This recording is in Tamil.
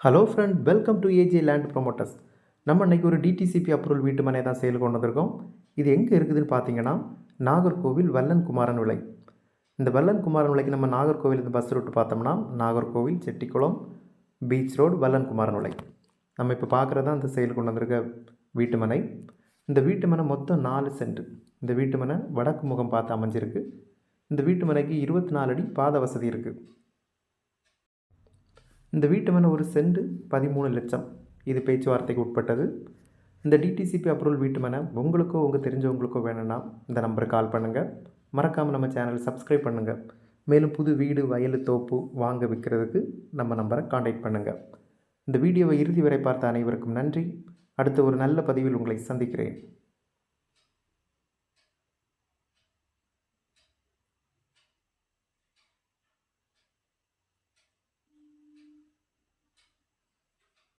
Hello friend, welcome to AJ Land Promoters. நம்ம இன்றைக்கி ஒரு டிடிசிபி அப்ரூவல் வீட்டு மனை தான் சேல் கொண்டு வந்திருக்கோம். இது எங்கே இருக்குதுன்னு பார்த்தீங்கன்னா, நாகர்கோவில் வல்லன் குமாரன் விலை. இந்த வல்லன் குமாரன் விலைக்கு நம்ம நாகர்கோவிலேருந்து பஸ் ரூட்டு பார்த்தோம்னா நாகர்கோவில், செட்டிக்குளம், பீச் ரோடு, வல்லன் குமாரன் விலை. நம்ம இப்போ பார்க்குறது தான் இந்த சேல் கொண்டு வந்திருக்க வீட்டு மனை. இந்த வீட்டு மனை மொத்தம் 4 சென்ட். இந்த வீட்டு மனை வடக்கு முகம் பார்த்து அமைஞ்சிருக்கு. இந்த வீட்டு மனைக்கு 24 அடி பாத வசதி இருக்குது. இந்த வீட்டு மனை ஒரு சென்ட் 13 லட்சம். இது பேச்சுவார்த்தைக்கு உட்பட்டது. இந்த டிடிசிபி அப்ரூவல் வீட்டு மனை உங்களுக்கோ உங்கள் தெரிஞ்சவங்களுக்கோ வேணும்னா இந்த நம்பருக்கு கால் பண்ணுங்கள். மறக்காமல் நம்ம சேனலை சப்ஸ்கிரைப் பண்ணுங்கள். மேலும் புது வீடு, வயல், தோப்பு வாங்க விற்கிறதுக்கு நம்ம நம்பரை காண்டாக்ட் பண்ணுங்கள். இந்த வீடியோவை இறுதி வரை பார்த்த அனைவருக்கும் நன்றி. அடுத்த ஒரு நல்ல பதிவில் உங்களை சந்திக்கிறேன்.